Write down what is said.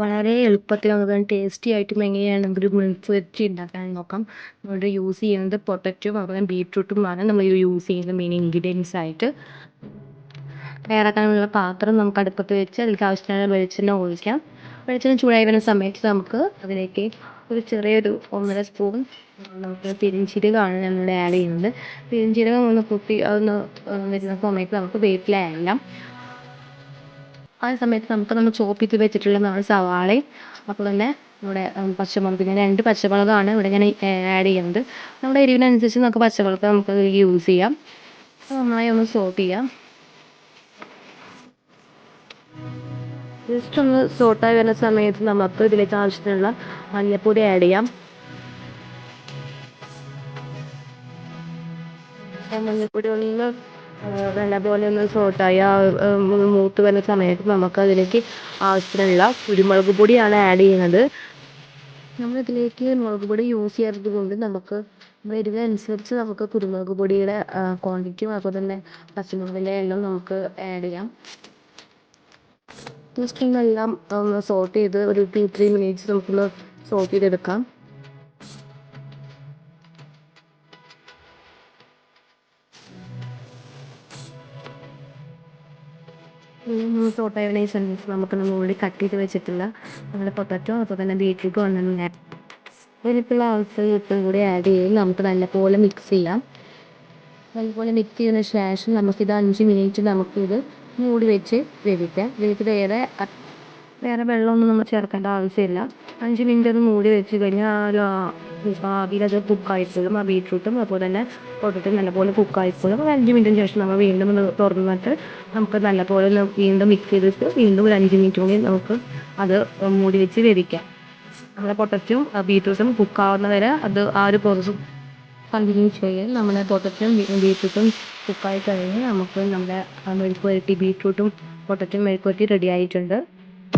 വളരെ എളുപ്പത്തിൽ നമുക്ക് ടേസ്റ്റി ആയിട്ടും എങ്ങനെയാണ് നമുക്കൊരു മെഴുക്ക് വരട്ടി ഉണ്ടാക്കാൻ നോക്കാം. ഇവിടെ യൂസ് ചെയ്യുന്നത് പൊട്ടറ്റോയും അതുപോലെ ബീറ്റ്റൂട്ടുമാണ് നമ്മൾ യൂസ് ചെയ്യുന്ന മെയിൻ ഇൻഗ്രീഡിയൻസ് ആയിട്ട്. തയ്യാറാക്കാനുള്ള പാത്രം നമുക്ക് അടുപ്പത്ത് വെച്ച് അതിലേക്ക് ആവശ്യമായ വെളിച്ചെണ്ണ ഒഴിക്കാം. വെളിച്ചെണ്ണ ചൂടായി വരുന്ന സമയത്ത് നമുക്ക് അതിലേക്ക് ഒരു ചെറിയൊരു 1.5 സ്പൂൺ നമുക്ക് പെരുംജീരകമാണ് ഞാനിവിടെ ആഡ് ചെയ്യുന്നത്. പെരുംജീരകം ഒന്ന് പൊട്ടി അതൊന്ന് വരുന്ന സമയത്ത് നമുക്ക് വേപ്പില ആഡ് ചെയ്യാം. ആ സമയത്ത് നമ്മൾ ചോപ്പ് ചെയ്ത് വെച്ചിട്ടുള്ള നമ്മുടെ സവാളയും അപ്പോൾ തന്നെ നമ്മുടെ പച്ചമുളക്, പിന്നെ 2 പച്ചമുളകാണ് ഇവിടെ ഞാൻ ആഡ് ചെയ്യുന്നത്. നമ്മുടെ എരിവിനനുസരിച്ച് നമുക്ക് പച്ചമുളക് നമുക്ക് യൂസ് ചെയ്യാം. നന്നായി ഒന്ന് സോട്ട് ചെയ്യാം. ജസ്റ്റ് ഒന്ന് സോട്ടായി വരുന്ന സമയത്ത് നമുക്ക് ഇതിലേക്ക് ആവശ്യത്തിനുള്ള മഞ്ഞൾപ്പൊടി ആഡ് ചെയ്യാം. മഞ്ഞൾപ്പൊടി ഒന്ന് നല്ലപോലെ ഒന്ന് സോട്ടായി മൂത്ത് വരുന്ന സമയത്ത് നമുക്ക് അതിലേക്ക് ആവശ്യത്തിനുള്ള കുരുമുളക് പൊടിയാണ് ആഡ് ചെയ്യുന്നത്. നമ്മളിതിലേക്ക് മുളക് പൊടി യൂസ് ചെയ്യാത്തത് കൊണ്ട് നമുക്ക് എരിവിനനുസരിച്ച് നമുക്ക് കുരുമുളക് പൊടിയുടെ ക്വാണ്ടിറ്റിയും അതുപോലെ തന്നെ പച്ചമുളകിൻ്റെ എണ്ണം നമുക്ക് ആഡ് ചെയ്യാം. ജസ്റ്റ് ഇതെല്ലാം ഒന്ന് സോട്ട് ചെയ്ത് ഒരു 2-3 മിനിറ്റ്സ് നമുക്കൊന്ന് സോട്ട് ചെയ്തെടുക്കാം. സോട്ടായതിന് ശേഷം നമുക്ക് നമ്മളുള്ളിൽ കട്ട് ചെയ്ത് വെച്ചിട്ടുള്ള നമ്മുടെ പൊട്ടാറ്റോ അതുപോലെ തന്നെ ബീറ്റ്റൂട്ടും ഒന്നും ഇതിലേക്കുള്ള ആവശ്യത്തും കൂടി ആഡ് ചെയ്ത് നമുക്ക് നല്ലപോലെ മിക്സ് ചെയ്യാം. നല്ലപോലെ മിക്സ് ചെയ്തതിന് ശേഷം നമുക്കിത് 5 മിനിറ്റ് നമുക്കിത് മൂടി വെച്ച് വേവിക്കാം. ഇതിലേക്ക് വേറെ വെള്ളമൊന്നും നമ്മൾ ചേർക്കേണ്ട ആവശ്യമില്ല. 5 മിനിറ്റ് അത് മൂടി വെച്ച് കഴിഞ്ഞാൽ ആവിയിലത് കുക്കായിപ്പോഴും ആ ബീറ്റ്റൂട്ടും അതുപോലെ തന്നെ പൊട്ടറ്റോ നല്ലപോലെ കുക്കായിപ്പോഴും. 5 മിനിറ്റിന് ശേഷം നമ്മൾ വീണ്ടും ഒന്ന് തുറന്നിട്ട് നമുക്ക് നല്ലപോലെ വീണ്ടും മിക്സ് ചെയ്തിട്ട് വീണ്ടും ഒരു 5 മിനിറ്റ് കൂടി നമുക്ക് അത് മൂടി വെച്ച് വേവിക്കാം. നമ്മുടെ പൊട്ടറ്റോയും ബീറ്റ്റൂട്ടും കുക്കാവുന്ന വരെ അത് ആ ഒരു പ്രോസസ്സ് കണ്ടിന്യൂ ചെയ്യാൻ. നമ്മുടെ പൊട്ടറ്റോയും ബീറ്റ്റൂട്ടും കുക്കായി കഴിഞ്ഞ് നമുക്ക് നമ്മുടെ മെഴുക്ക് പുരട്ടി ബീറ്റ്റൂട്ടും പൊട്ടറ്റോയും മെഴുക്ക് പുരട്ടി റെഡി ആയിട്ടുണ്ട്.